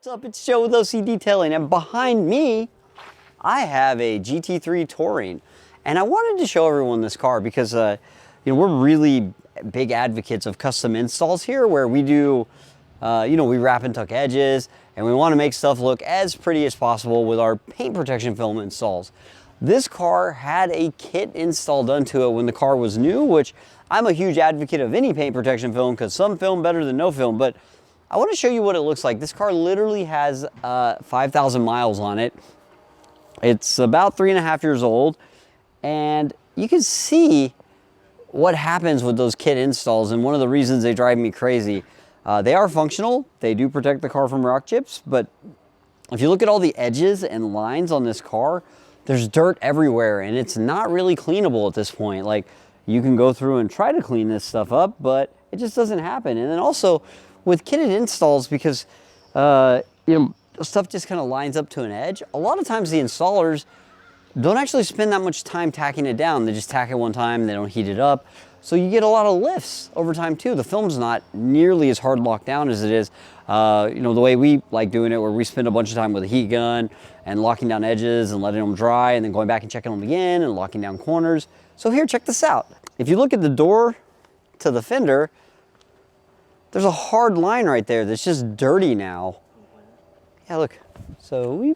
What's up, it's Joe with OCDetailing, and behind me, I have a GT3 Touring. And I wanted to show everyone this car because, you know, we're really big advocates of custom installs here where we do, you know, we wrap and tuck edges, and we want to make stuff look as pretty as possible with our paint protection film installs. This car had a kit install done to it when the car was new, which I'm a huge advocate of any paint protection film because some film better than no film, but I want to show you what it looks like. This car literally has 5,000 miles on it. It's about 3.5 years old, and you can see what happens with those kit installs, and one of the reasons they drive me crazy. They are functional. They do protect the car from rock chips, but if you look at all the edges and lines on this car, there's dirt everywhere, and it's not really cleanable at this point. Like, you can go through and try to clean this stuff up, but it just doesn't happen. And then also, with kitted installs, because you know, stuff just kind of lines up to an edge, a lot of times the installers don't actually spend that much time tacking it down. They just tack it one time and they don't heat it up. So you get a lot of lifts over time too. The film's not nearly as hard locked down as it is, you know, the way we like doing it, where we spend a bunch of time with a heat gun and locking down edges and letting them dry and then going back and checking them again and locking down corners. So here, check this out. If you look at the door to the fender, there's a hard line right there that's just dirty now. Yeah, look. So we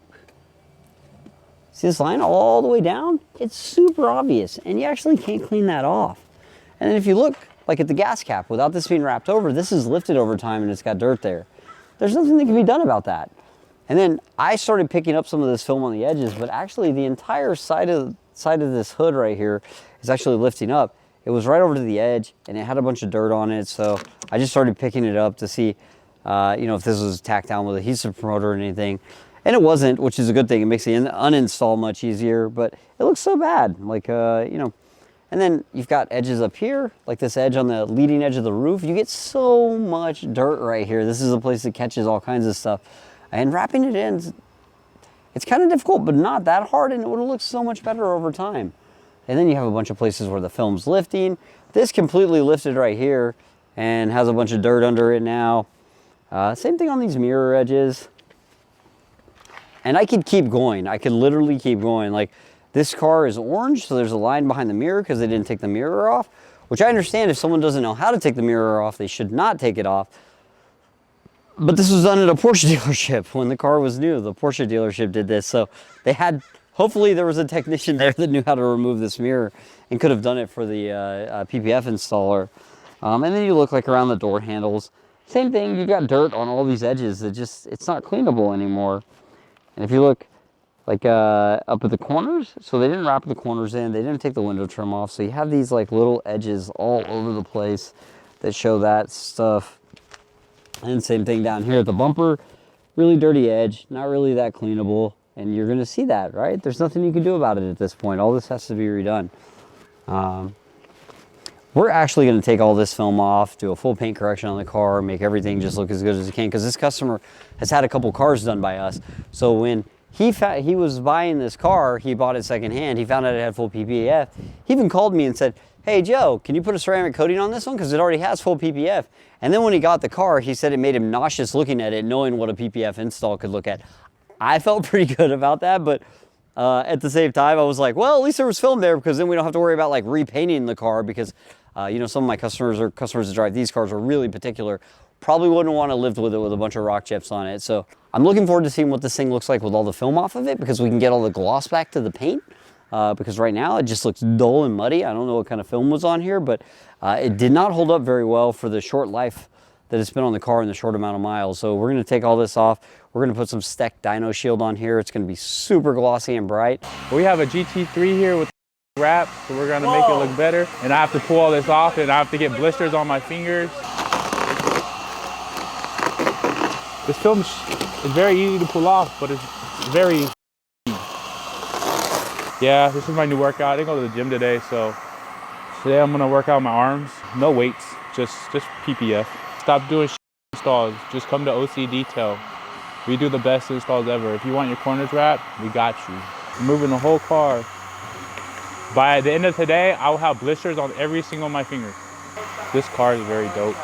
see this line all the way down? It's super obvious, and you actually can't clean that off. And then if you look like at the gas cap, without this being wrapped over, this is lifted over time and it's got dirt there. There's nothing that can be done about that. And then I started picking up some of this film on the edges, but actually the entire side of this hood right here is actually lifting up. It was right over to the edge and it had a bunch of dirt on it, so I just started picking it up to see you know, if this was tacked down with a adhesive promoter or anything. And it wasn't, which is a good thing. It makes the uninstall much easier, but it looks so bad. Like, you know, and then you've got edges up here, like this edge on the leading edge of the roof. You get so much dirt right here. This is a place that catches all kinds of stuff. And wrapping it in, it's kind of difficult, but not that hard, and it would look so much better over time. And then you have a bunch of places where the film's lifting. This completely lifted right here and has a bunch of dirt under it now. Same thing on these mirror edges. And I could keep going. I could literally keep going. Like, this car is orange, so there's a line behind the mirror because they didn't take the mirror off, which I understand if someone doesn't know how to take the mirror off, they should not take it off. But this was done at a Porsche dealership when the car was new. The Porsche dealership did this, so they had, hopefully there was a technician there that knew how to remove this mirror and could have done it for the PPF installer. And then you look like around the door handles. Same thing, you've got dirt on all these edges. It's not cleanable anymore. And if you look like up at the corners, so they didn't wrap the corners in, they didn't take the window trim off, so you have these like little edges all over the place that show that stuff. And same thing down here at the bumper, really dirty edge, not really that cleanable, and you're gonna see that, right? There's nothing you can do about it at this point. All this has to be redone. We're actually going to take all this film off, do a full paint correction on the car, make everything just look as good as it can, because this customer has had a couple cars done by us. So when he was buying this car, he bought it secondhand, he found out it had full PPF. He even called me and said, "Hey Joe, can you put a ceramic coating on this one? Because it already has full PPF." And then when he got the car, he said it made him nauseous looking at it, knowing what a PPF install could look at. I felt pretty good about that, but at the same time, I was like, well, at least there was film there, because then we don't have to worry about like repainting the car, because you know, some of my customers or customers that drive these cars are really particular, probably wouldn't want to live with it with a bunch of rock chips on it. So I'm looking forward to seeing what this thing looks like with all the film off of it, because we can get all the gloss back to the paint, because right now it just looks dull and muddy. I don't know what kind of film was on here, but it did not hold up very well for the short life that it's been on the car in the short amount of miles. So we're going to take all this off. We're going to put some STEK DYNOShield on here. It's going to be super glossy and bright. We have a GT3 here with wrap, so we're going to make it look better. And I have to pull all this off, and I have to get blisters on my fingers. This film is very easy to pull off, but it's very yeah, this is my new workout. I didn't go to the gym today, so today I'm going to work out my arms. No weights, just PPF. Stop doing installs. Just come to OCDetail. We do the best installs ever. If you want your corners wrapped, we got you. We're moving the whole car. By the end of today, I will have blisters on every single of my fingers. This car is very dope.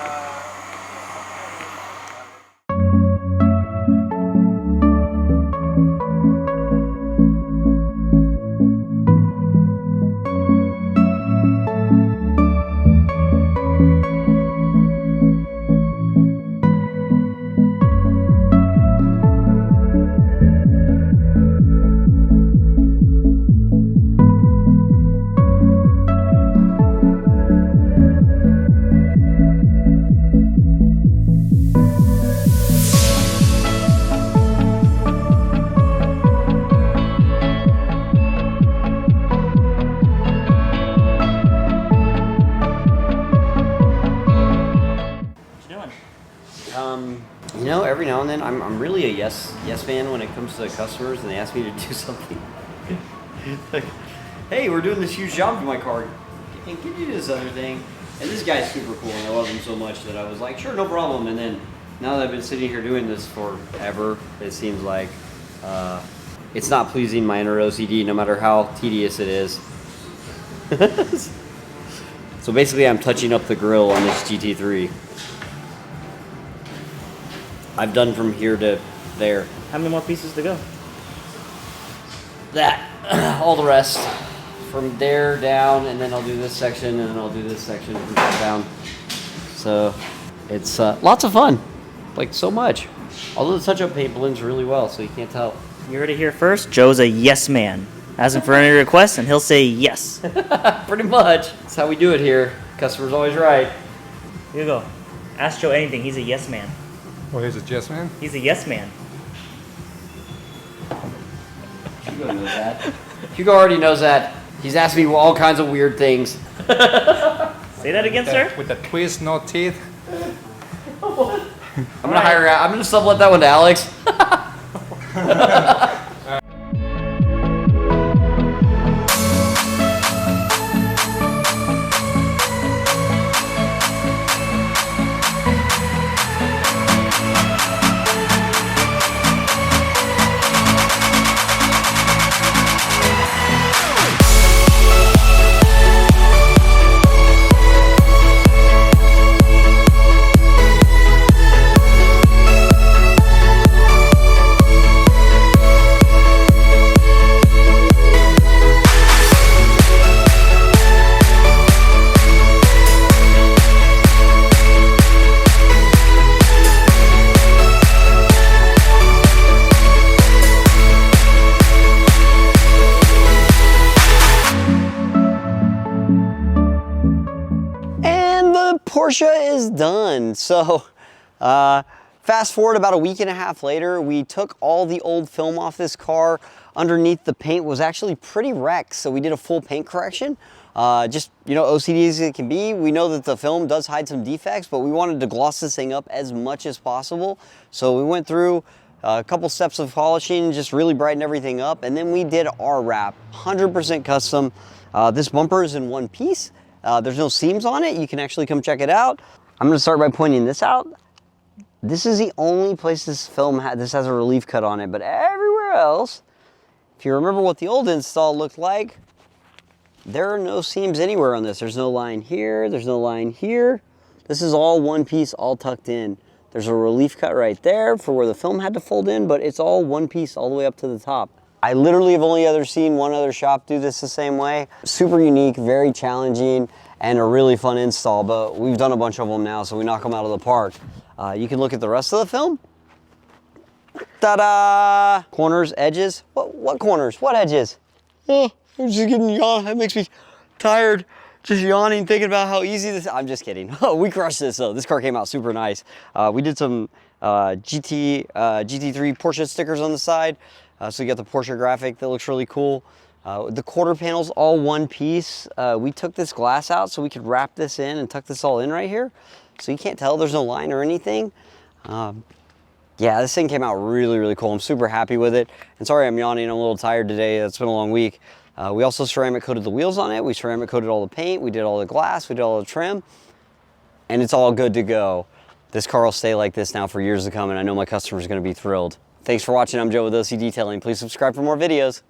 a yes man when it comes to customers and they ask me to do something. Like, hey, we're doing this huge job to my car. Can you do this other thing? And this guy's super cool, and I love him so much that I was like, sure, no problem. And then now that I've been sitting here doing this forever, it seems like it's not pleasing my inner OCD, no matter how tedious it is. So basically, I'm touching up the grill on this GT3. I've done from here to there. How many more pieces to go? That, all the rest. From there down, and then I'll do this section, and then I'll do this section from there down. So it's lots of fun, like so much. Although the touch-up paint blends really well, so you can't tell. You heard it here first. Joe's a yes man. Ask him for any requests, and he'll say yes. Pretty much. That's how we do it here. Customer's always right. Here you go. Ask Joe anything. He's a yes man. Oh, he's a yes man? He's a yes man. Hugo knows that. Hugo already knows that. He's asked me all kinds of weird things. Say that again, sir? With the twist, no teeth. I'm gonna hire out. I'm gonna sublet that one to Alex. Porsche is done. So fast forward about a week and a half later, we took all the old film off this car. Underneath, the paint was actually pretty wrecked, so we did a full paint correction. Just, you know, OCD as it can be. We know that the film does hide some defects, but we wanted to gloss this thing up as much as possible. So we went through a couple steps of polishing, just really brighten everything up, and then we did our wrap, 100% custom. This bumper is in one piece. There's no seams on it. You can actually come check it out. I'm gonna start by pointing this out. This is the only place this film this has a relief cut on it, but everywhere else, if you remember what the old install looked like, there are no seams anywhere on this. There's no line here, there's no line here. This is all one piece, all tucked in. There's a relief cut right there for where the film had to fold in, but it's all one piece all the way up to the top. I literally have only ever seen one other shop do this the same way. Super unique, very challenging, and a really fun install, but we've done a bunch of them now, so we knock them out of the park. You can look at the rest of the film. Ta-da! Corners, edges. What corners? What edges? Oh, I'm just getting yawn. That makes me tired. Just yawning, thinking about how easy this. I'm just kidding. Oh, we crushed this though. This car came out super nice. We did some GT3 Porsche stickers on the side. So you got the Porsche graphic that looks really cool. The quarter panel's all one piece. We took this glass out so we could wrap this in and tuck this all in right here. So you can't tell there's no line or anything. Yeah, this thing came out really, really cool. I'm super happy with it. And sorry I'm yawning, I'm a little tired today. It's been a long week. We also ceramic coated the wheels on it. We ceramic coated all the paint. We did all the glass. We did all the trim. And it's all good to go. This car will stay like this now for years to come, and I know my customers are going to be thrilled. Thanks for watching. I'm Joe with OCDetailing. Please subscribe for more videos.